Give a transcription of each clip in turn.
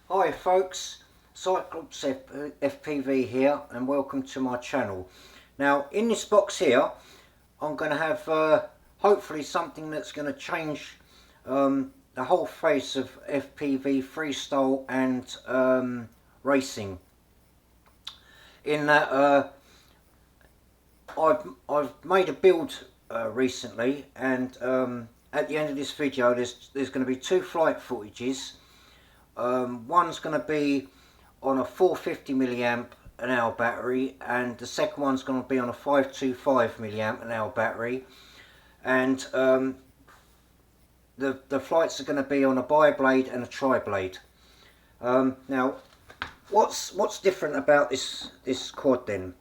Hi folks, Props+Flight here and welcome to my channel. Now in this box here I'm going to have hopefully something that's going to change the whole face of FPV freestyle and racing. In that I've made a build recently, and at the end of this video there's going to be two flight footages. One's going to be on a 450 milliamp an hour battery, and the second one's going to be on a 525 milliamp an hour battery, and the flights are going to be on a bi-blade and a tri-blade. Now what's different about this quad then?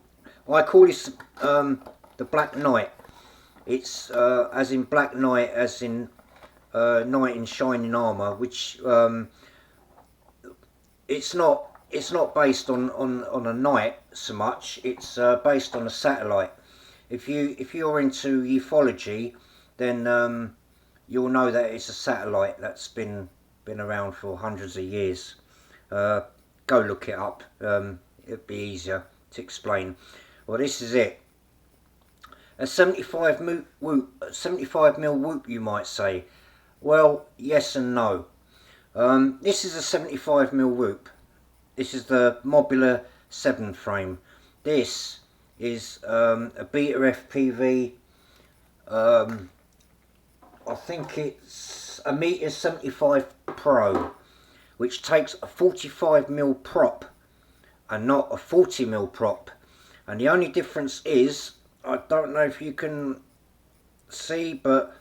I call this the Black Knight. It's as in Black Knight, as in knight in shining armour, which it's not based on a knight so much. It's based on a satellite. If you're into ufology, then you'll know that it's a satellite that's been around for hundreds of years. Go look it up. It'd be easier to explain. Well, this is it. A 75 mil whoop, you might say. Well, yes and no. This is a 75 mil whoop. This is the Modular 7 frame. This is a Betafpv. I think it's a Meteor 75 Pro, which takes a 45 mil prop and not a 40 mil prop. And the only difference is, I don't know if you can see, but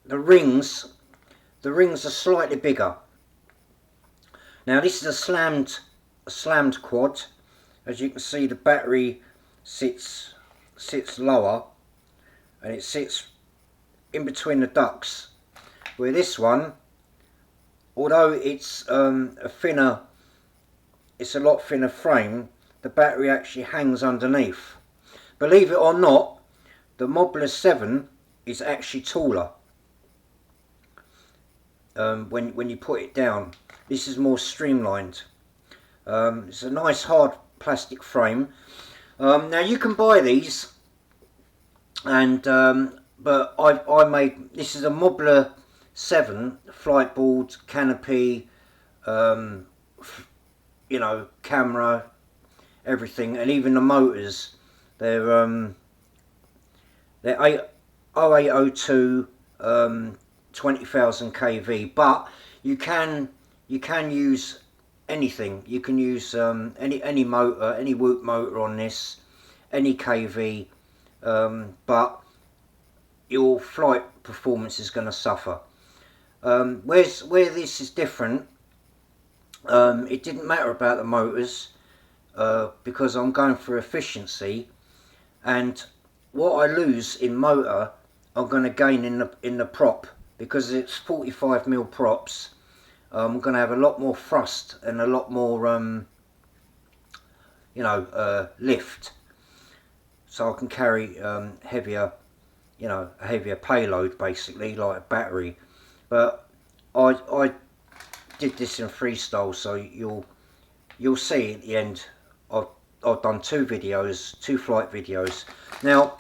the rings are slightly bigger. Now this is a slammed quad. As you can see, the battery sits lower, and it sits in between the ducts. Where this one, although it's it's a lot thinner frame, the battery actually hangs underneath. Believe it or not, the Modular 7 is actually taller when you put it down. This is more streamlined. It's a nice hard plastic frame. Now you can buy these, and but I made, this is a Modular 7 flight board, canopy, you know, camera, everything, and even the motors. They're 0802 20,000 kV, but you can use anything. You can use any motor, any whoop motor on this, any kV, but your flight performance is going to suffer. Where this is different, it didn't matter about the motors, because I'm going for efficiency, and what I lose in motor I'm going to gain in the prop, because it's 45 mil props. I'm going to have a lot more thrust and a lot more you know, lift, so I can carry heavier, you know, a heavier payload, basically like a battery. But I did this in freestyle, so you'll see at the end I've done two flight videos. Now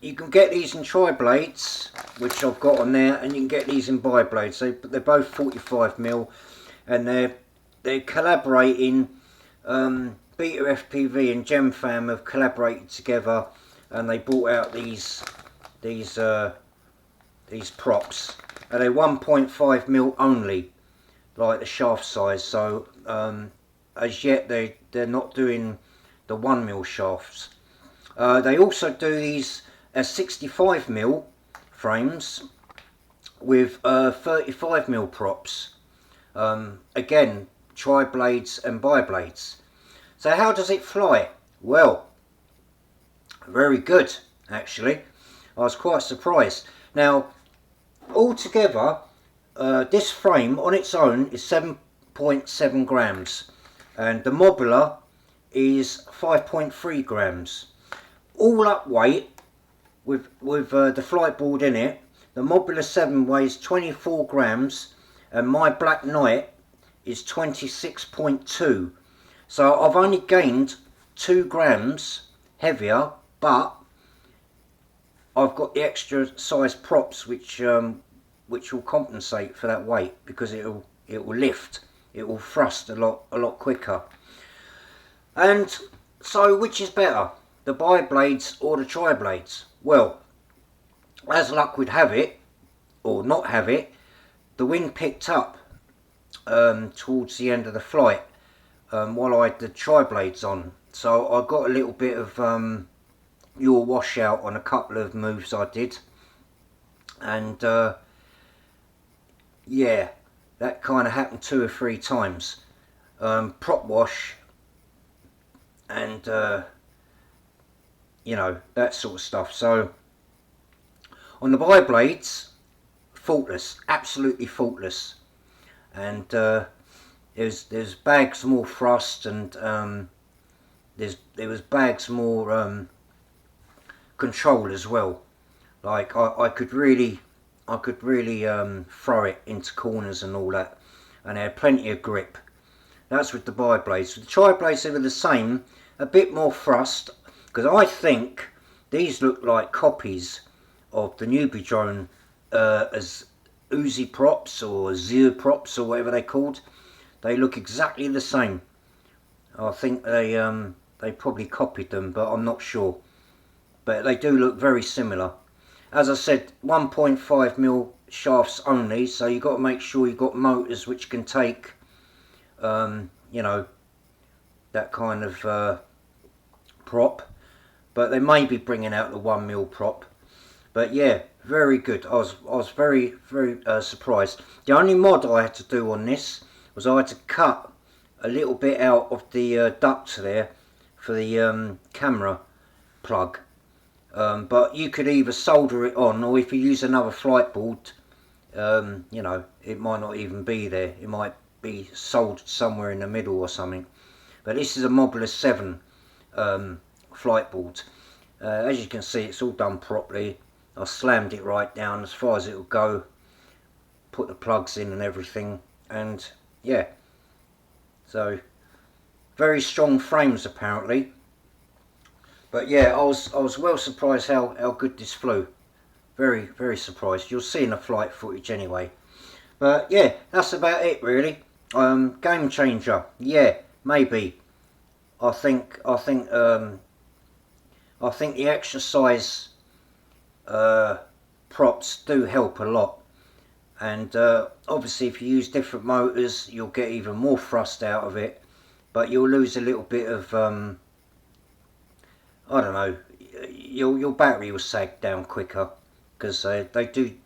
you can get these in tri-blades, which I've got on there, and you can get these in bi-blades. They're both 45 mil, and they're collaborating. Betafpv and Gemfan have collaborated together, and they brought out these props, and they're 1.5 mil only, like the shaft size. So as yet they're not doing the 1 mil shafts. They also do these as 65 mil frames with 35 mil props. Again, tri-blades and bi-blades. So how does it fly? Well, very good, actually. I was quite surprised. Now, altogether, this frame on its own is 7.7 grams, and the Modular is 5.3 grams. All up weight, with the flight board in it, the Modular 7 weighs 24 grams, and my Black Knight is 26.2. So I've only gained 2 grams heavier, but I've got the extra size props which will compensate for that weight, because it will lift, it will thrust a lot quicker. And so, which is better, the bi-blades or the tri-blades? Well, as luck would have it, or not have it, the wind picked up towards the end of the flight while I had the tri-blades on. So I got a little bit of yaw washout on a couple of moves I did. And yeah, that kind of happened 2 or 3 times. Prop wash and you know, that sort of stuff. So on the bi-blades, faultless, absolutely faultless. And there's bags more thrust, and there was bags more control as well. Like I could really throw it into corners and all that, and they had plenty of grip. That's with the bi-blades. With the tri-blades, they were the same, a bit more thrust, because I think these look like copies of the newbie drone as Uzi props or Zero props or whatever they're called. They look exactly the same. I think they probably copied them, but I'm not sure. But they do look very similar. As I said, 1.5mm shafts only, so you've got to make sure you've got motors which can take you know, that kind of prop. But they may be bringing out the 1mm prop. But yeah, very good. I was very surprised. The only mod I had to do on this was I had to cut a little bit out of the duct there for the camera plug. But you could either solder it on, or if you use another flight board, you know, it might not even be there. It might be soldered somewhere in the middle or something. But this is a Mobula 7 flight board. As you can see, it's all done properly. I slammed it right down as far as it will go, put the plugs in and everything, and yeah, so very strong frames apparently. But yeah, I was well surprised how good this flew. Very surprised. You'll see in the flight footage anyway. But yeah, that's about it really. Game changer, yeah, maybe. I think the exercise props do help a lot, and obviously if you use different motors you'll get even more thrust out of it, but you'll lose a little bit of I don't know, your battery will sag down quicker, because they do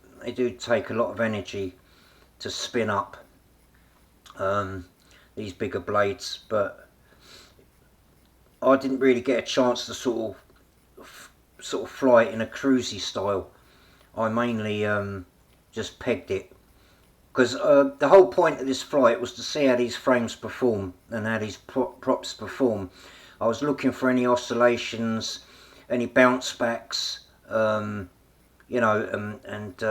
take a lot of energy to spin up these bigger blades. But I didn't really get a chance to sort of fly it in a cruisy style. I mainly just pegged it, because the whole point of this flight was to see how these frames perform and how these props perform. I was looking for any oscillations, any bounce backs, you know, and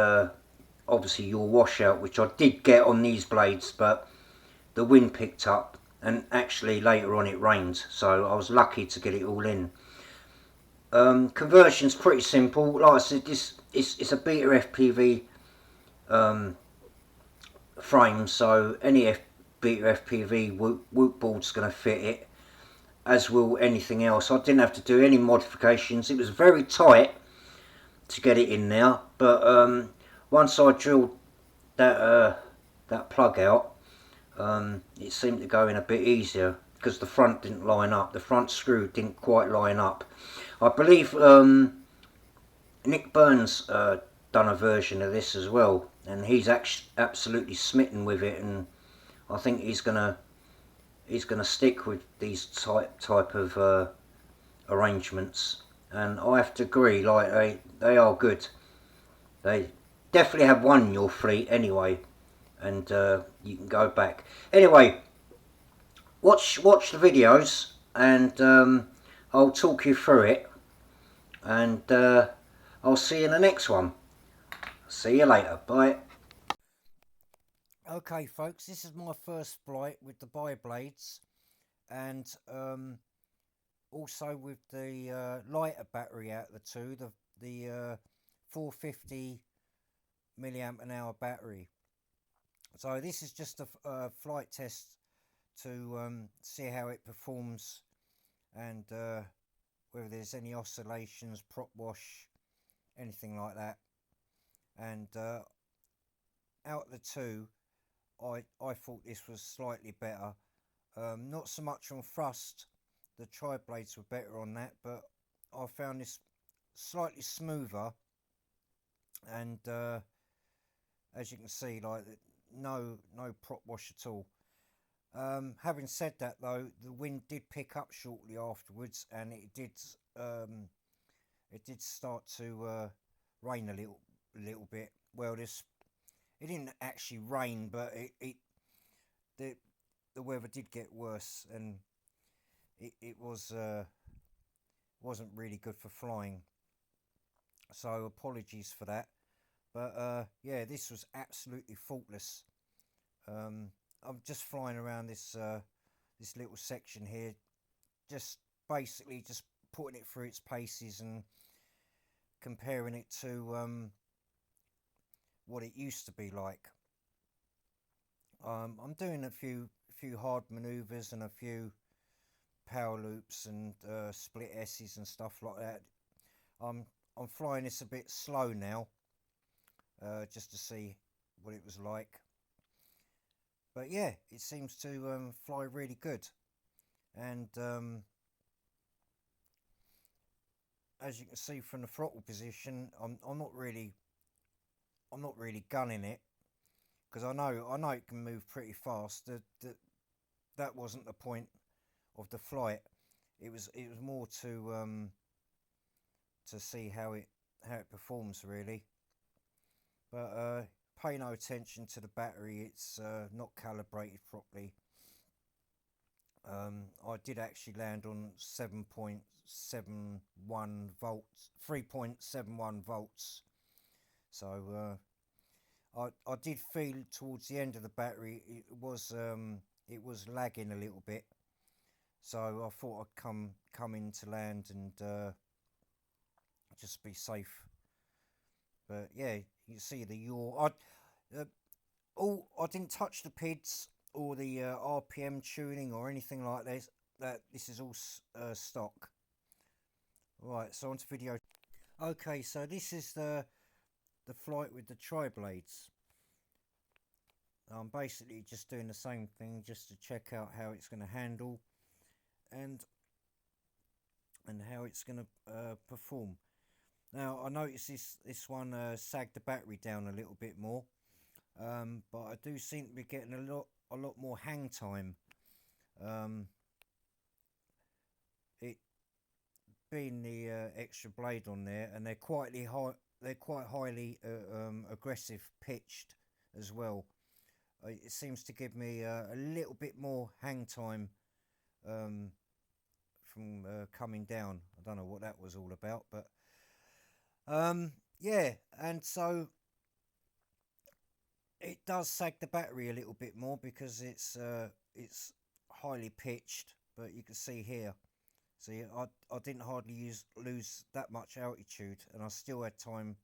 obviously your washout, which I did get on these blades, but the wind picked up, and actually later on it rained, so I was lucky to get it all in. Conversion's pretty simple. Like I said, it's a Betafpv frame, so any Betafpv whoop board's going to fit it, as will anything else. I didn't have to do any modifications. It was very tight to get it in there, but once I drilled that plug out, it seemed to go in a bit easier, because the front didn't line up. The front screw didn't quite line up. I believe Nick Burns done a version of this as well, and he's actually absolutely smitten with it, and I think he's gonna stick with these type of arrangements. And I have to agree, like they are good. They definitely have one in your fleet anyway, and you can go back. Anyway, watch the videos, and I'll talk you through it, and I'll see you in the next one. See you later. Bye. Okay, folks, this is my first flight with the bi-blades, and also with the lighter battery out of the two, the 450 milliamp an hour battery. So this is just a flight test to see how it performs, and whether there's any oscillations, prop wash, anything like that. And out of the two, I thought this was slightly better. Not so much on thrust, the tri-blades were better on that, but I found this slightly smoother, and as you can see, like no prop wash at all. Having said that, though, the wind did pick up shortly afterwards, and it did start to rain a little bit. Well, it didn't actually rain, but the the weather did get worse, and it wasn't really good for flying. So apologies for that. But yeah, this was absolutely faultless. I'm just flying around this little section here, just basically just putting it through its paces and comparing it to what it used to be like. I'm doing a few hard manoeuvres and a few power loops and split S's and stuff like that. I'm flying this a bit slow now, just to see what it was like. But yeah, it seems to fly really good, and as you can see from the throttle position, I'm not really gunning it, because I know it can move pretty fast. That wasn't the point of the flight. It was more to see how it performs, really. But pay no attention to the battery. It's not calibrated properly. I did actually land on 7.71 volts, 3.71 volts. So I did feel towards the end of the battery it was lagging a little bit. So I thought I'd come in to land and just be safe. But yeah, you see the yaw. I didn't touch the PIDs or the RPM tuning or anything like this. This is all stock. Right, so on to video. Okay, so this is the flight with the tri-blades. I'm basically just doing the same thing just to check out how it's going to handle and how it's going to perform. Now I noticed this one sagged the battery down a little bit more, but I do seem to be getting a lot more hang time. It being the extra blade on there, and they're quite highly aggressive pitched as well. It seems to give me a little bit more hang time from coming down. I don't know what that was all about, but yeah, and so it does sag the battery a little bit more because it's highly pitched. But you can see here, see, I didn't hardly lose that much altitude, and I still had time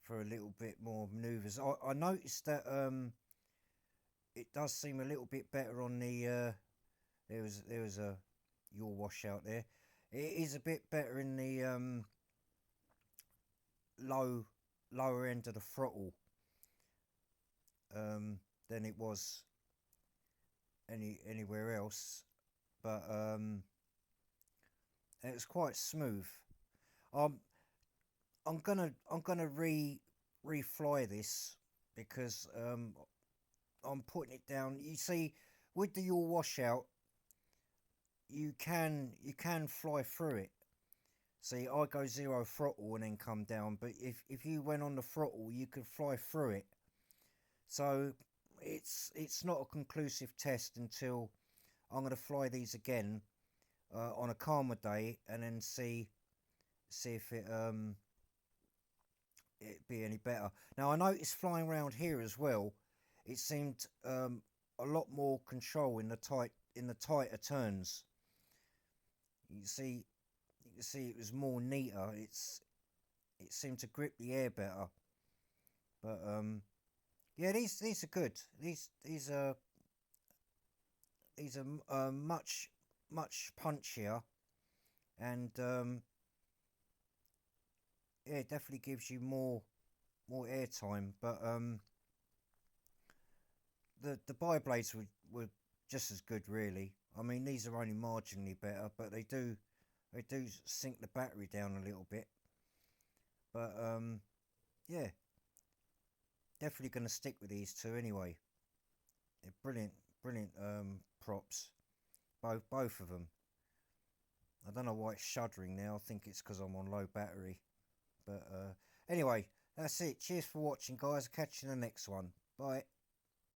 for a little bit more manoeuvres. I noticed that it does seem a little bit better on the there was a yaw wash out there. It is a bit better in the lower end of the throttle than it was anywhere else, but it was quite smooth. I'm gonna refly this because I'm putting it down. You see, with the yaw washout, you can fly through it. See, I go zero throttle and then come down, but if you went on the throttle, you could fly through it. So it's not a conclusive test until I'm going to fly these again on a calmer day, and then see if it be any better. Now I noticed flying around here as well, it seemed a lot more control in the tighter turns. You can see it was more neater. It seemed to grip the air better. But yeah, these are good. These are much punchier, and yeah, it definitely gives you more airtime. But the bi-blades were just as good, really. I mean, these are only marginally better, but they do sink the battery down a little bit. But yeah, definitely going to stick with these two anyway. They're brilliant props, both of them. I don't know why it's shuddering now. I think it's because I'm on low battery. But anyway, that's it. Cheers for watching, guys. I'll catch you in the next one. Bye.